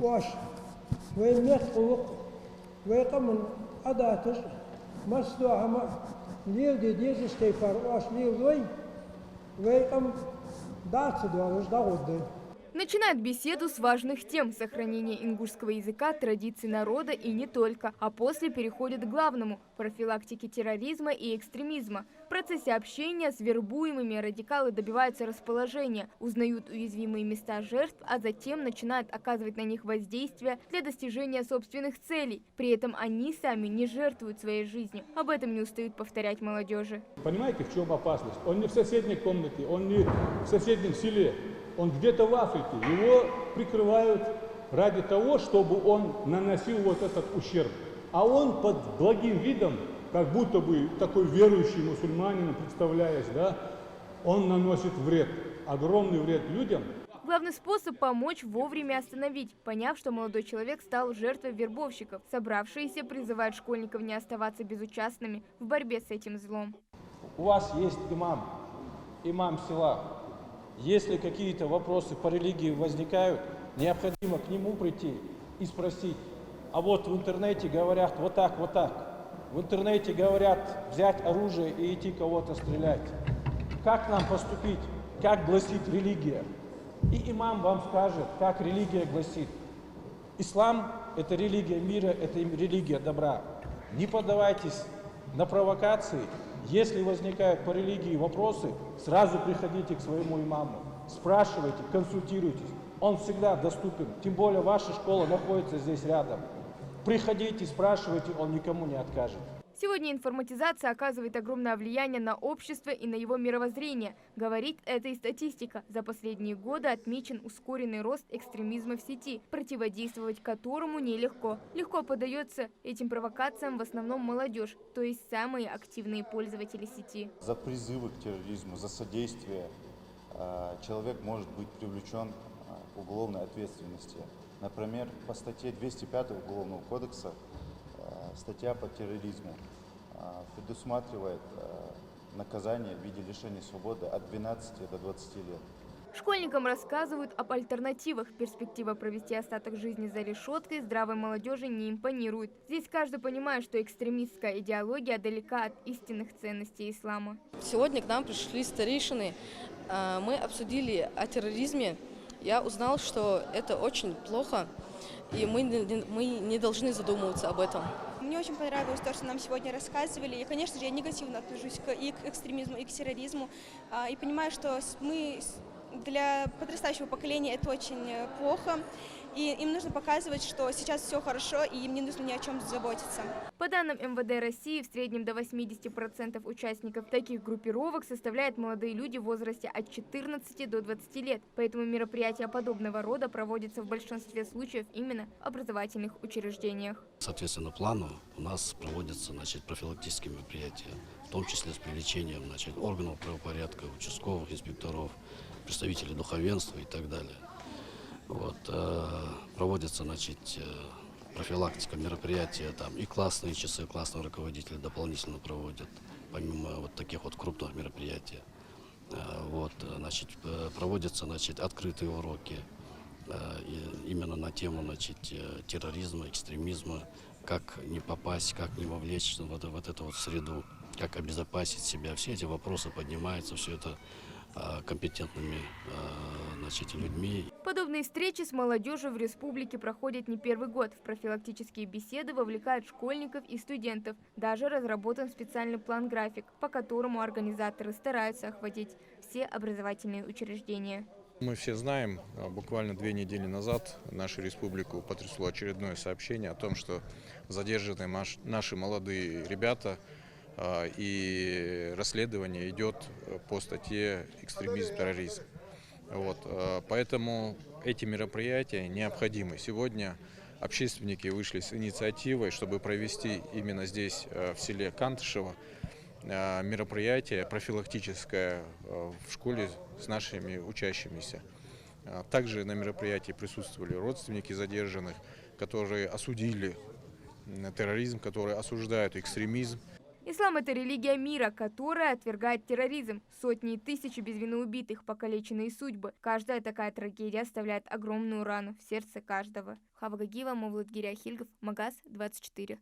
واش وين يتقوق ويقمن أداتش مصلوعة ما ليل دي ستيفر واش ليل ويقم داتش دوالش داغود. Начинает беседу с важных тем – сохранения ингушского языка, традиций народа и не только, а после переходит к главному – профилактике терроризма и экстремизма. В процессе общения с вербуемыми радикалы добиваются расположения, узнают уязвимые места жертв, а затем начинают оказывать на них воздействие для достижения собственных целей. При этом они сами не жертвуют своей жизнью. Об этом не устают повторять молодежи. Понимаете, в чем опасность? Он не в соседней комнате, он не в соседнем селе. Он где-то в Африке, его прикрывают ради того, чтобы он наносил вот этот ущерб. А он под благим видом, как будто бы такой верующий мусульманин, представляясь, да, он наносит вред, огромный вред людям. Главный способ помочь вовремя остановить, поняв, что молодой человек стал жертвой вербовщиков. Собравшиеся призывают школьников не оставаться безучастными в борьбе с этим злом. У вас есть имам села. Если какие-то вопросы по религии возникают, необходимо к нему прийти и спросить. А вот в интернете говорят вот так, вот так. В интернете говорят взять оружие и идти кого-то стрелять. Как нам поступить? Как гласит религия? И имам вам скажет, как религия гласит. Ислам – это религия мира, это религия добра. Не поддавайтесь на провокации. Если возникают по религии вопросы, сразу приходите к своему имаму, спрашивайте, консультируйтесь. Он всегда доступен, тем более ваша школа находится здесь рядом. Приходите, спрашивайте, он никому не откажет. Сегодня информатизация оказывает огромное влияние на общество и на его мировоззрение. Говорит это и статистика. За последние годы отмечен ускоренный рост экстремизма в сети, противодействовать которому нелегко. Легко поддается этим провокациям в основном молодежь, то есть самые активные пользователи сети. За призывы к терроризму, за содействие человек может быть привлечен к уголовной ответственности. Например, по статье 205 Уголовного кодекса статья по терроризму предусматривает наказание в виде лишения свободы от 12 до 20 лет. Школьникам рассказывают об альтернативах. Перспектива провести остаток жизни за решеткой здравой молодежи не импонирует. Здесь каждый понимает, что экстремистская идеология далека от истинных ценностей ислама. Сегодня к нам пришли старейшины. Мы обсудили о терроризме. Я узнал, что это очень плохо, и мы не должны задумываться об этом. Мне очень понравилось то, что нам сегодня рассказывали. И, конечно же, я негативно отношусь и к экстремизму, и к терроризму. И понимаю, что для подрастающего поколения это очень плохо. И им нужно показывать, что сейчас все хорошо, и им не нужно ни о чем заботиться. По данным МВД России, в среднем до 80% участников таких группировок составляют молодые люди в возрасте от 14 до 20 лет. Поэтому мероприятия подобного рода проводятся в большинстве случаев именно в образовательных учреждениях. Соответственно, плану у нас проводятся профилактические мероприятия, в том числе с привлечением органов правопорядка, участковых инспекторов, представителей духовенства и так далее. Проводится профилактика мероприятия, и классные часы, классные руководители дополнительно проводят, помимо таких крупных мероприятий. Проводятся открытые уроки именно на тему терроризма, экстремизма, как не попасть, как не вовлечься в эту среду, как обезопасить себя. Все эти вопросы поднимаются, все это компетентными людьми. Подобные встречи с молодежью в республике проходят не первый год. В профилактические беседы вовлекают школьников и студентов. Даже разработан специальный план-график, по которому организаторы стараются охватить все образовательные учреждения. Мы все знаем, буквально 2 недели назад нашу республику потрясло очередное сообщение о том, что задержаны наши молодые ребята, и расследование идет по статье «Экстремизм, терроризм». Поэтому эти мероприятия необходимы. Сегодня общественники вышли с инициативой, чтобы провести именно здесь, в селе Кантышево, мероприятие профилактическое в школе с нашими учащимися. Также на мероприятии присутствовали родственники задержанных, которые осудили терроризм, которые осуждают экстремизм. Ислам – это религия мира, которая отвергает терроризм. Сотни и тысячи безвинно убитых, покалеченные судьбы. Каждая такая трагедия оставляет огромную рану в сердце каждого. Хава Гагиева, Мовлад Гиряхильгов, Магаз 24.